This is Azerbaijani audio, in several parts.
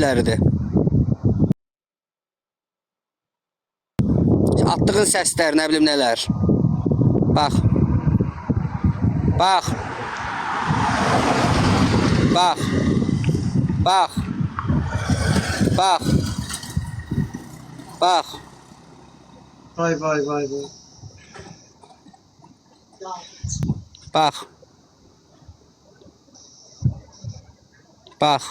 Lərdi. Attığın səslər, nə bilim nələr. Bax. Bax. Bax. Bax. Bax. Bax. Vay vay vay vay. Bax. Bax.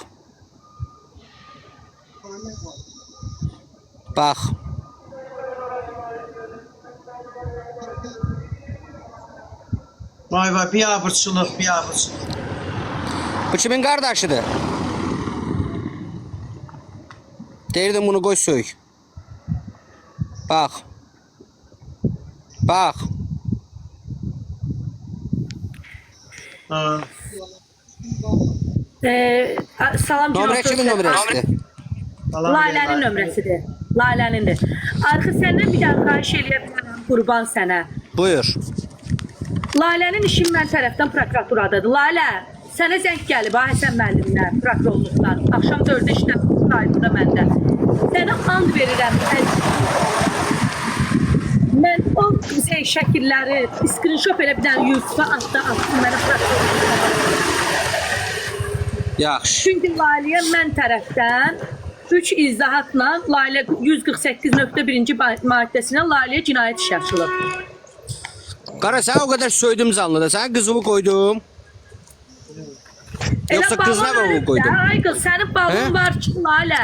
Bax. Vay vay biabırçılıq, biabırçılıq. Bu kimin qardaşıdır? Deyirdim bunu qoy söyük. Bax. Bax. Ha. Salam Nömrə kimin nömrəsidir? Lalənin nömrəsidir. Lalənindir. Arxı səndən bir dənə xahiş eləyə bilərəm, qurban sənə. Buyur. Lalənin işin mən tərəfdən prokuraturadır. Lalə, sənə zəng gəlib, Həsən müəllimdən, prokurorluqdan. Axşam 4-də işləm rayonunda məndə. Sənə and verirəm. Mən o şəkilləri screenshot elə bir dənə Yusuf'a attım mənə prokurorluqdan. Yaxşı. Çünki Laləyə mən tərəfdən 3 izahatla Lalə 148.1-ci maddəsinə Laləyə cinayət işi açılıb. Qara, sən o qədər söydüm canlıda. Sən qızımı qoydum. Yoxsa qızına mı qoydum? Ay qız, sənin balın var ki, Lalə.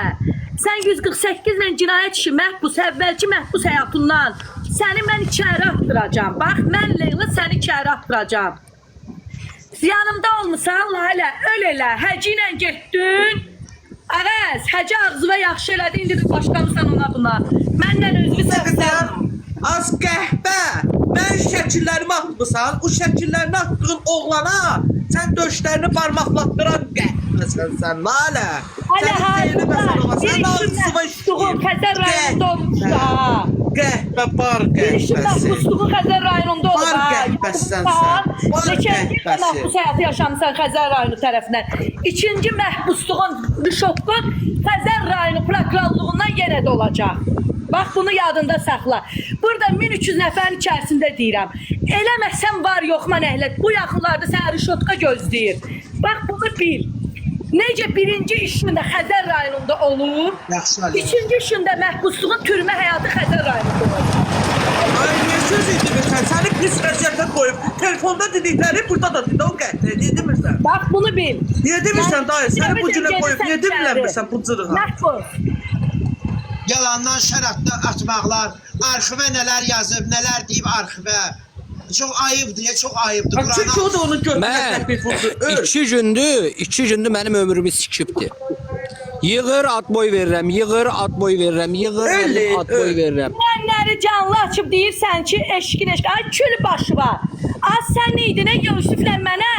Sən 148 ilə cinayət işi məhbus, əvvəlki məhbus həyatından səni mən içəri atdıracam. Bax, mən Leyla səni içəri atdıracam. Yanımda olmuşsan, Lalə, öl elə, həci ilə getdin. Ağaz, həci ağzıva yaxşı elədi, indi də başlamısan ona buna. Məndən özünü səvsən. Az qəhbə. Mən şəkillərimi atmışsan, o şəkillərini attığın oğlana sən döşlərini parmaqlatdıran qəhbəsən sən, Lalə. Hələ hayırlar, bir işin məhbusluğun Xəzər rayonunda olmuş da. Qəhbə, bar Bir işin qəhbəsi. məhbusluğun Xəzər rayonunda olmuş da. Bar qəhbəsən sən, bar Neçənci qəhbəsi. məhbus həyatı yaşamısan Xəzər rayonu tərəfindən. İkinci məhbusluğun rüşotqun Xəzər rayonu prokurorluğundan yenə də olacaq. Bax, bunu yadında saxla. Burada 1300 nəfərin içərisində deyirəm. Eləməsən var yoxma nəhlət. Bu yaxınlarda sənə rüşotka gözləyir. Bax, bunu bil. Necə birinci işində Xəzər rayonunda olur, Yaxşı, Ali. ikinci işində məhbusluğun türmə həyatı Xəzər rayonunda olur. Ay, niyə söz edirsən? Səni pis vəziyyətə qoyub. Telefonda dedikləri burada da dedi, o qəhbə. Niyə demirsən? Bax, bunu bil. Niyə demirsən dayı? Səni bu günə Gedəsən qoyub. Niyə içəri. demirsən bu cırığa? Məhbus. Yalandan şəratda atmaqlar, arxivə nələr yazıb, nələr deyib arxivə. Çox ayıbdır, çox ayıbdır. Çünki o da onu götürmək Mən təklif vurdu. Öl. 2 gündür mənim ömrümü sikibdir. Yığır, at boy verirəm, yığır, at boy verirəm, yığır, Öyle, at boy öyle. verirəm. Mənləri canlı açıb deyirsən ki, eşkin. Ay, kül başı var. Az sən idin, Yusuflə mənə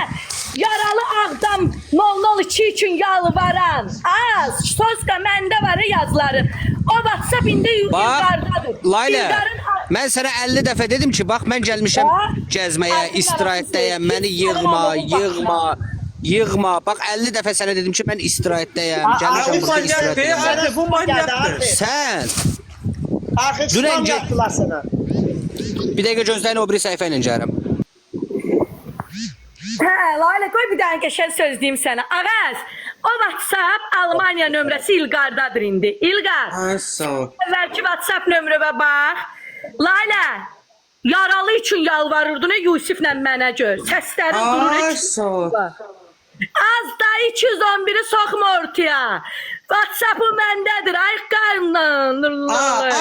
yaralı Ağdam 002 üçün yalvaran. Az, söz də məndə var yazıları. O WhatsApp indi Bax, yukarıdadır. Layla, mən sənə 50 dəfə dedim ki, bax, mən gəlmişəm Bax, gəzməyə, ağzın istirahətdəyəm, arasını məni sevdim, yığma, sonra onu yığma, yığma. Bax, 50 dəfə sənə dedim ki, mən istirahətdəyəm, Ay, gəlmişəm bu burada manyak be, istirahətdəyəm. abi, bu manyaktır. Sən, Arxiv Dünən spam ge- yaptılar sənə. bir dəqiqə gözləyin, o biri səhifə ilə gəlirəm. Hə, Layla, qoy bir dənə qəşəng söz deyim sənə. Ağaz, o WhatsApp Almaniya nömrəsi İlqardadır indi. İlqar. Ay, sağ ol. Əvvəlki WhatsApp nömrəmə bax. Layla, yaralı üçün yalvarırdın Yusuflə mənə gör. Səslərin durur. Ay, sağ ol. Az da 211'i sokma ortaya. WhatsApp'ı məndədir, ay qarnın.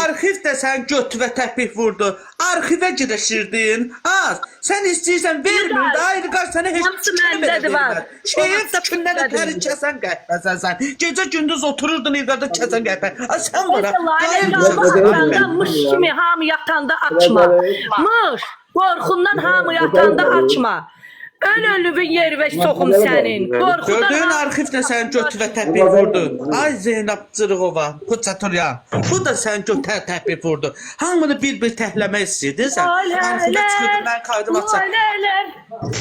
Arxiv də sən götürə təpik vurdu. Arxivə girəşirdin. Az. Sən istəyirsən vermir də ayrı qar sənə heç Hamısı fikrini belə məndədir, var. vermər. Şehir WhatsApp fikrindən də məndədir. təri kəsən qəhbəsən sən. Gecə gündüz otururdun evdə kəsən qəhbə. Ay sən bura. Mış kimi hamı yatanda açma. Mış, qorxundan hamı yatanda açma. Ölümün yeri ve sokum senin. Korkudan Gördüğün arxivdə sən götü və təpik vurdun. Ay Zeynəb Cırıqova, Xıçatüryan. Bu da sən götü təpik vurdun. Hamını bir-bir təhləmək istəyirdin sən. Arxivə çıxırdın, mən kaydım açam.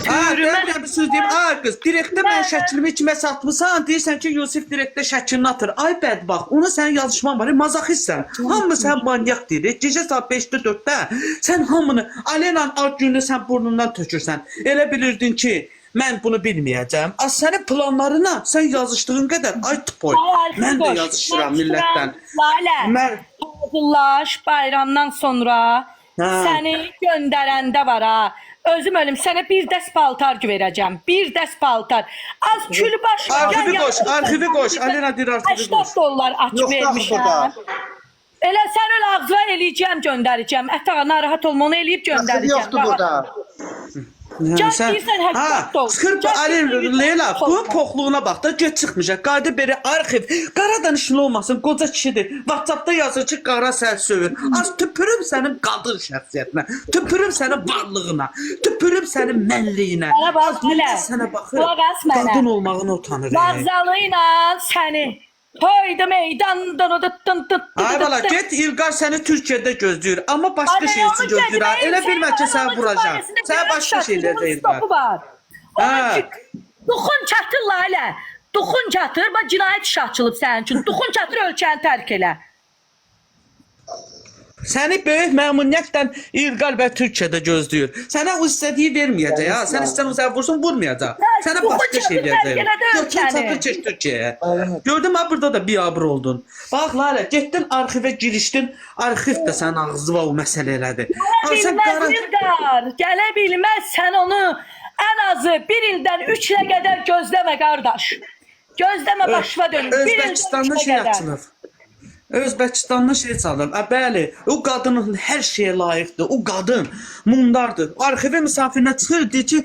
Ben bir söz deyim. Ay qız, direktdə mən şəklimi kimə satmısan, deyirsən ki, Yusif direktdə şəklini atır. Ay bədbax, ona sənin yazışman var, mazaxistsən. Hamı sən manyak deyir. Gecə saat 5-də 4-də sən hamını Alena'nın alt gününü sən burnundan tökürsən. Elə bilirdin ki, mən bunu bilməyəcəm. Az sənin planlarına sən yazışdığın qədər ay tıpoy. Mən də yazışıram millətdən. Lalə, Mən hazırlaş bayramdan sonra səni göndərəndə var ha. Özüm ölüm sənə bir dəst paltar verəcəm. Bir dəst paltar. Az külü baş. arxivi qoş. Alena deyir arxivi qoş. $80 aç Yoxdur vermişəm. burada. Elə sən öyle ağzına eləyəcəm, göndərəcəm. Ətağa narahat olma, onu eləyib göndərəcəm. Yoxdur burada. Can deyirsən həqiqət ol. Sıxır bu Ali Leyla, bu poxluğuna bax da get çıxmayacaq. Qayda belə arxiv. Qara danışılı olmasın, qoca kişidir. WhatsApp-da yazır ki, qara səs sövür. Az tüpürüm sənin qadın şəxsiyyətinə. Tüpürüm sənin varlığına. Tüpürüm sənin mənliyinə. Mənə bax, hələ. Sənə baxır. Qulaq as mənə. Qadın olmağına utanır. Mağzalı ilə səni. Toyda meydan. Ay bala, get İlqar səni Türkiyədə gözləyir. Amma başqa şey üçün gözləyir. Elə bilmə ki, səni vuracaq. Səni başqa şeylər deyir. Duxun çatır Lalə. Duxun çatır. Bax cinayət işi açılıb sənin üçün. Duxun çatır ölkəni tərk elə. Səni böyük məmnuniyyətlə İlqar və Türkiyədə gözləyir. Sənə o istədiyi verməyəcək ha. Sən istən uzaq vursun, vurmayacaq. Sənə başqa şey verəcək. Götür çatır keç Türkiyəyə. Gördün mü burada da biabır oldun. Bax Lalə, getdin arxivə girişdin. Arxiv də sənin ağzına o məsələ elədi. Bilməz İlqar. Gələ bilməz sən onu ən azı bir ildən 3 ilə qədər gözləmə qardaş. Gözləmə başına dönüm. Özbəkistanlı şey açılır. Özbəkistanlı şey çalır. Bəli, o qadının hər şeyə layiqdir. O qadın mundardır. Arxivə misafirinə çıxır, deyir ki,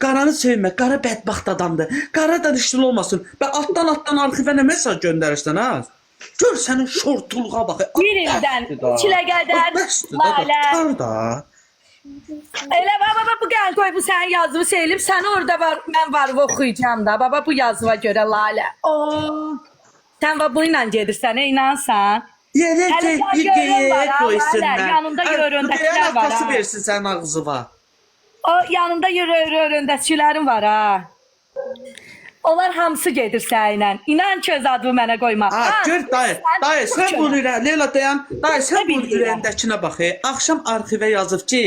qaranı sevmə, qara bədbaxt adamdır. Qara da dişli olmasın. Və altdan arxivə nə mesaj göndərirsən ha? Gör sənin şortuluğa bax. Bir ildən 3 ilə qədər Lalə. Elə baba bu gəl qoy bu sənin yazını seylib. Sən orada var, mən varıb oxuyacağım da. Baba bu yazıva görə Lalə. Sən bu ilə gedirsən, inansan. Yerə qoysunlar. Yanında yürü-öndəkilər var Arkası ha. versin sənin ağzıva. O yanında yürü-öndəkçilərin var ha. Onlar hamısı gedir səninlə. İnan ki öz adımı mənə qoyma. Gör dayı sən bunu Leyla dayan. Dayı sən bunu ürəyindəkinə bax. Axşam arxivə yazıb ki,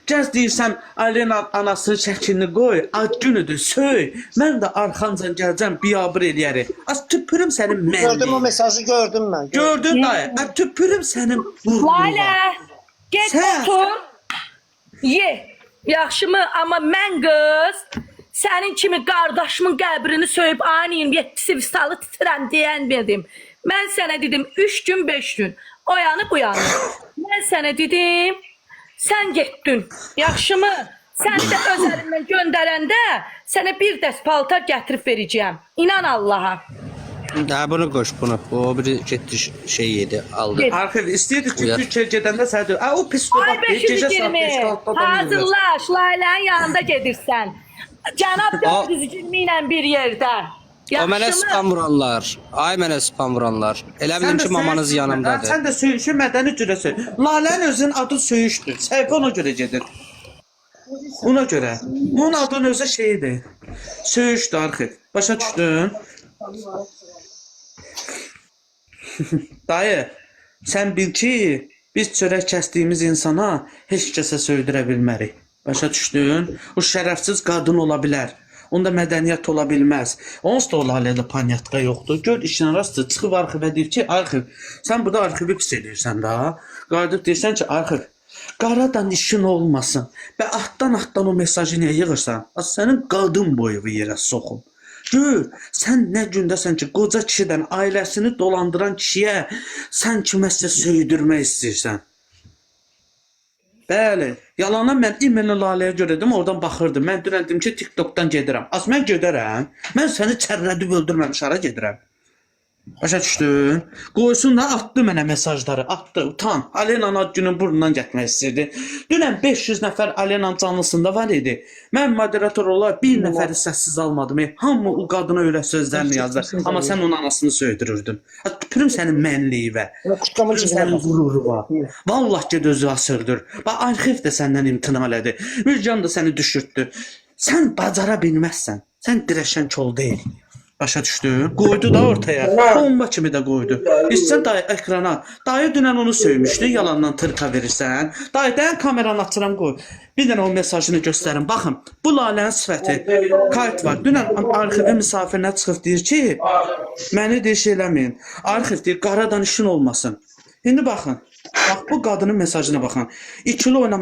gəz deyirsən Alena anasının şəklini qoy, ad günüdür, söy. Mən də arxancan gələcəm, biabır eləyərik. Az tüpürüm sənin mənliyi. Gördüm o mesajı gördüm mən. Gördün dayı. Tüpürüm sənin burnuna. Lalə, get Sən- otur. Ye. Yaxşı mı? Amma mən qız sənin kimi qardaşımın qəbrini söyüb ayın 27-si visalı titrən deyən dedim. Mən sənə dedim 3 gün 5 gün. Oyanıb uyanıb. Mən sənə dedim sən getdin. Yaxşı mı? Sən də öz əlimdən göndərəndə sənə bir dəst paltar gətirib verəcəyəm. İnan Allaha. Daha bunu koş bunu. O biri getdi şey yedi aldı. Arxiv istəyirdik ki, Uyar. Türkiyə gedəndə sən deyir. O psikopat Ay deyir, gecə saat 520. 5-6-da adam yürür. Hazırlaş, Laylənin yanında gedirsən. Cənab 420 ilə bir yerdə. O mənə Yaxşı mı? spam vuranlar. Ay mənə spam vuranlar. Elə bildim ki mamanız yanımdadır. Sən də söyüşü mədəni cürə söy. Lalənin özünün adı söyüşdür. Səhifə ona görə gedir. Ona görə. Onun adının özü şeydir. Söyüşdür arxiv. Başa düşdün? Dayı, sən bil ki, biz çörək kəsdiyimiz insana heç kəsə söydürə bilmərik. Başa düşdün? O şərəfsiz qadın ola bilər. Onda mədəniyyət ola bilməz. Onsuz da o Lalədə panyatka yoxdur. Gör işin arası çıxıb arxivə deyir ki, arxiv, sən burada arxivi pis edirsən da. Qayıdıb deyirsən ki, arxiv, qaradan işin olmasın. Və altdan o mesajı niyə yığırsan? Az sənin qadın boyu yerə soxum. Gör, sən nə gündəsən ki, qoca kişidən ailəsini dolandıran kişiyə sən kiməsə söydürmək istəyirsən. Bəli, yalanı mən İmeni Laləyə görə dedim, oradan baxırdım. Mən dünəndim ki, TikTokdan gedirəm. Az mən gedərəm. Mən səni çərrədib öldürməmiş hara gedirəm. Başa düşdün? Qoysun da atdı mənə mesajları, atdı. Utan. Alenanın ad günün burnundan getmək istəyirdi. Dünən 500 nəfər Alenanın canlısında var idi. Mən moderator olaraq bir nəfəri səssiz almadım. Hamı o qadına öyle sözlərini yazdı. Amma sən onun anasını söydürürdün. Tüpürüm sənin mənliyivə. Tüpürüm sənin qururuna. Vallahi ki özü asırdır. Bax arxiv də səndən imtina elədi. Mürcan da səni düşürtdü. Sən bacara bilməzsən. Sən dirəşən kol deyil. Başa düşdün? Qoydu da ortaya. Bomba kimi də qoydu. İstsən dayı ekrana. Dayı dünən onu söymüşdü. Yalandan tırka verirsən. Dayı dayan kameranı açıram qoy. Bir dənə o mesajını göstərin. Baxın. Bu Lalənin sifəti. Kayıt var. Dünən arxivi misafirinə çıxıb deyir ki, məni deyir şey eləməyin. Arxiv deyir qaradan işin olmasın. İndi baxın. Bax bu qadının mesajına baxın. İkili oynamaq